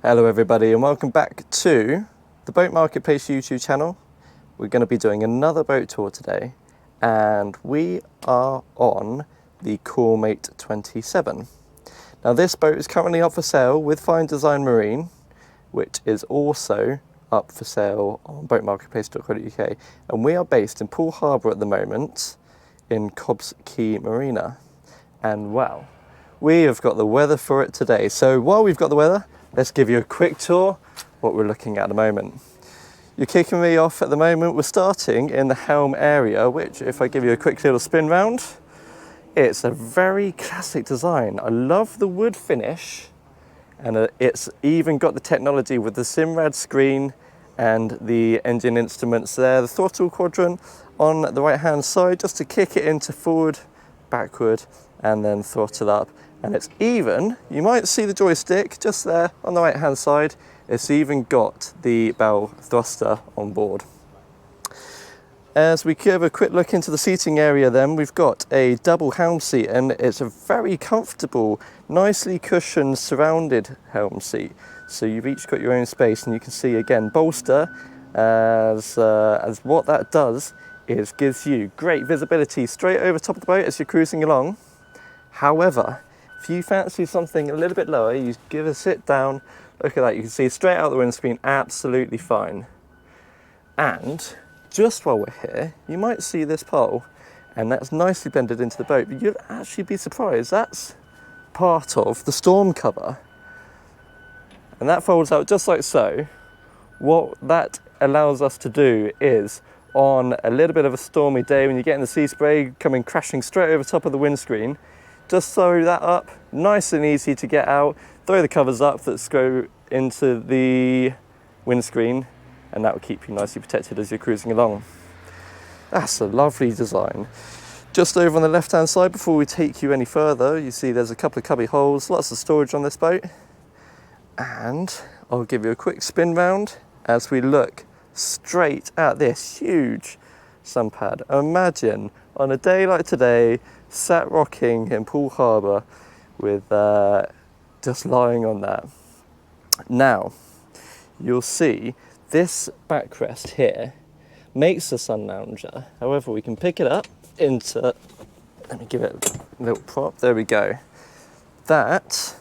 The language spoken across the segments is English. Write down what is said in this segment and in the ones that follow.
Hello everybody and welcome back to the Boat Marketplace YouTube channel. We're going to be doing another boat tour today and we are on the Cormate 27. Now this boat is currently up for sale with Fine Design Marine, which is also up for sale on boatmarketplace.co.uk, and we are based in Poole Harbour at the moment in Cobbs Quay Marina. And wow, we have got the weather for it today. So while we've got the weather, let's give you a quick tour what we're looking at the moment. You're kicking me off at the moment. We're starting in the helm area, which if I give you a quick little spin round, it's a very classic design. I love the wood finish, and it's even got the technology with the Simrad screen and the engine instruments there, the throttle quadrant on the right hand side just to kick it into forward, backward, and then throttle up. And it's even, you might see the joystick just there on the right hand side, it's even got the bow thruster on board. As we give a quick look into the seating area then, we've got a double helm seat, and it's a very comfortable, nicely cushioned surrounded helm seat. So you've each got your own space, and you can see again bolster as what that does is gives you great visibility straight over top of the boat as you're cruising along. However, if you fancy something a little bit lower, you give a sit down, look at that, you can see straight out the windscreen, absolutely fine. And just while we're here, you might see this pole, and that's nicely bended into the boat, but you'd actually be surprised, that's part of the storm cover. And that folds out just like so. What that allows us to do is, on a little bit of a stormy day when you're getting the sea spray coming crashing straight over top of the windscreen, just throw that up, nice and easy to get out, throw the covers up that go into the windscreen, and that will keep you nicely protected as you're cruising along. That's a lovely design. Just over on the left hand side, before we take you any further, you see there's a couple of cubby holes, lots of storage on this boat. And I'll give you a quick spin round as we look straight at this huge sun pad. Imagine on a day like today, sat rocking in Poole Harbour with just lying on that. Now, you'll see this backrest here makes a sun lounger. However, we can pick it up into, let me give it a little prop, there we go. That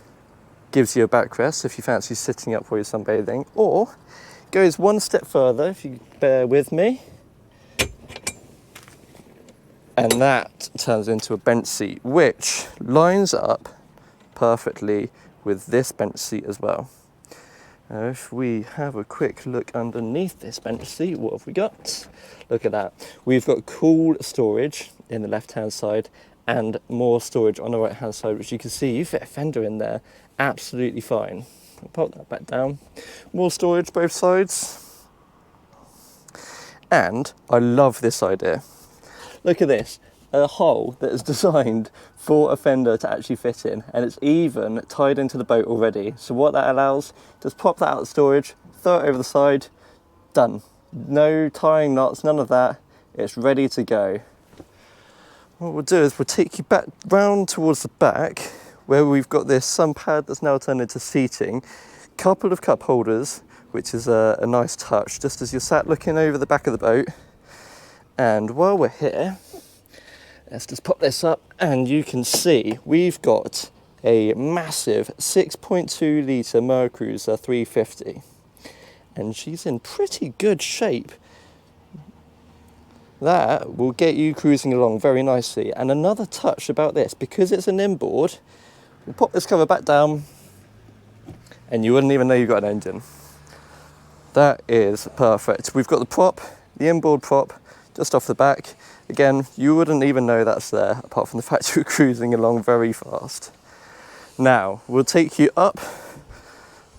gives you a backrest if you fancy sitting up while you're sunbathing, or goes one step further, if you bear with me, and that turns into a bench seat, which lines up perfectly with this bench seat as well. Now, if we have a quick look underneath this bench seat, what have we got? Look at that. We've got cool storage in the left-hand side and more storage on the right-hand side, which you can see you fit a fender in there absolutely fine. I'll pop that back down. More storage both sides. And I love this idea. Look at this, a hole that is designed for a fender to actually fit in, and it's even tied into the boat already. So what that allows, just pop that out of storage, throw it over the side, done. No tying knots, none of that. It's ready to go. What we'll do is we'll take you back round towards the back, where we've got this sun pad that's now turned into seating, couple of cup holders, which is a nice touch, just as you're sat looking over the back of the boat. And while we're here, let's just pop this up, and you can see we've got a massive 6.2 litre Mercruiser 350, and she's in pretty good shape. That will get you cruising along very nicely. And another touch about this, because it's an inboard, we'll pop this cover back down and you wouldn't even know you've got an engine. That is perfect. We've got the prop, the inboard prop, just off the back. Again, you wouldn't even know that's there, apart from the fact you're cruising along very fast. Now, we'll take you up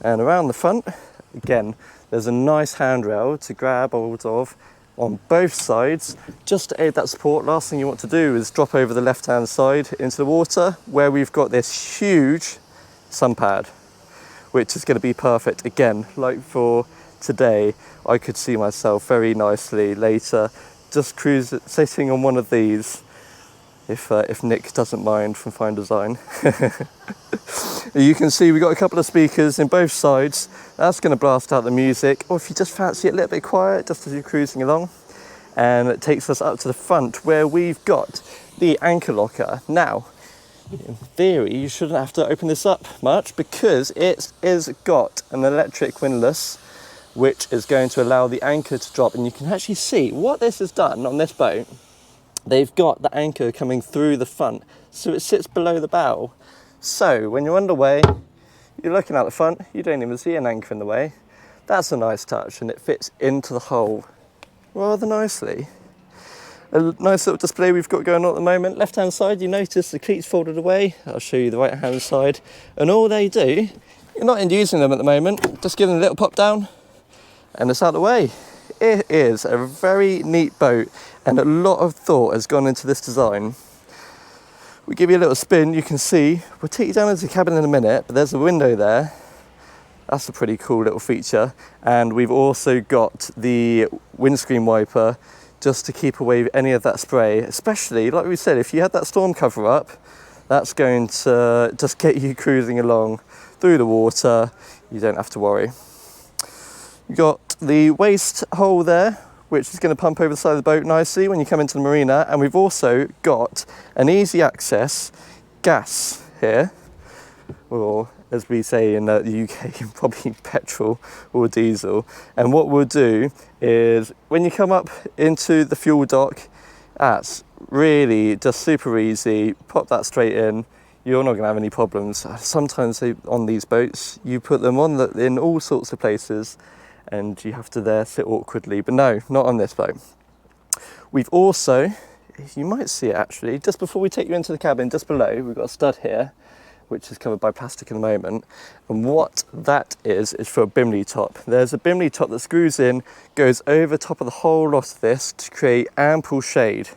and around the front. Again, there's a nice handrail to grab hold of on both sides, just to aid that support. Last thing you want to do is drop over the left-hand side into the water, where we've got this huge sun pad, which is going to be perfect. Again, like for today, I could see myself very nicely later just sitting on one of these if Nick doesn't mind from Fine Design. You can see we've got a couple of speakers in both sides. That's going to blast out the music, or if you just fancy it a little bit quiet just as you're cruising along. And it takes us up to the front where we've got the anchor locker. Now, in theory, you shouldn't have to open this up much because it is got an electric windlass, which is going to allow the anchor to drop. And you can actually see what this has done on this boat. They've got the anchor coming through the front, so it sits below the bow. So when you're underway, you're looking out the front, you don't even see an anchor in the way. That's a nice touch, and it fits into the hull rather nicely. A nice little display we've got going on at the moment. Left hand side, you notice the cleats folded away. I'll show you the right hand side. And all they do, you're not using them at the moment, just give them a little pop down and it's out of the way. It is a very neat boat, and a lot of thought has gone into this design. We give you a little spin, you can see, we'll take you down into the cabin in a minute, but there's a window there. That's a pretty cool little feature. And we've also got the windscreen wiper just to keep away any of that spray, especially, like we said, if you had that storm cover up, that's going to just get you cruising along through the water. You don't have to worry. You've got the waste hole there, which is going to pump over the side of the boat nicely when you come into the marina. And we've also got an easy access gas here, or as we say in the UK, probably petrol or diesel. And what we'll do is when you come up into the fuel dock, that's really just super easy. Pop that straight in. You're not going to have any problems. Sometimes on these boats, you put them on in all sorts of places, and you have to there sit awkwardly, but no, not on this boat. We've also, you might see it actually, just before we take you into the cabin, just below, we've got a stud here, which is covered by plastic in the moment. And what that is for a bimini top. There's a bimini top that screws in, goes over top of the whole lot of this to create ample shade,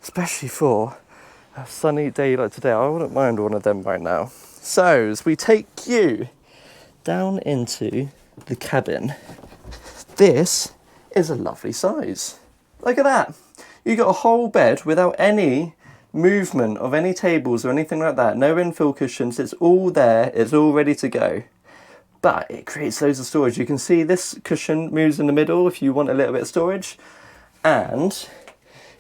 especially for a sunny day like today. I wouldn't mind one of them right now. So as we take you down into the cabin, this is a lovely size. Look at that. You got a whole bed without any movement of any tables or anything like that. No infill cushions. It's all there. It's all ready to go. But it creates loads of storage. You can see this cushion moves in the middle if you want a little bit of storage. And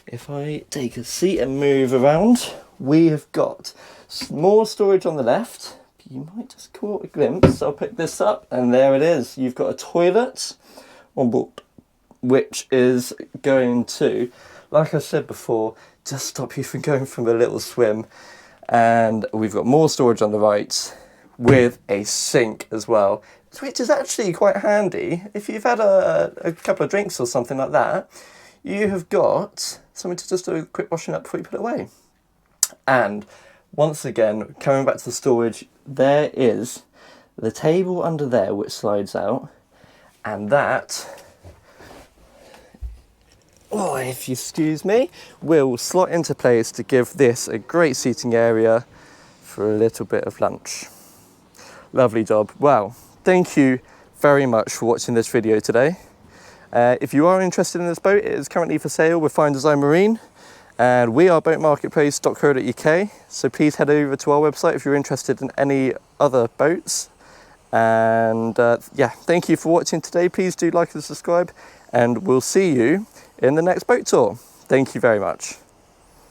if I take a seat and move around, we have got more storage on the left. You might just caught a glimpse. I'll pick this up and there it is. You've got a toilet on board, which is going to, like I said before, just stop you from going for a little swim. And we've got more storage on the right with a sink as well, which is actually quite handy. If you've had a couple of drinks or something like that, you have got something to just do a quick washing up before you put it away. And once again, coming back to the storage, there is the table under there which slides out, and that, oh, if you excuse me, will slot into place to give this a great seating area for a little bit of lunch. Lovely job. Well, thank you very much for watching this video today. If you are interested in this boat, it is currently for sale with Fine Design Marine. And we are boatmarketplace.co.uk, so please head over to our website if you're interested in any other boats. And yeah, thank you for watching today. Please do like and subscribe, and we'll see you in the next boat tour. Thank you very much.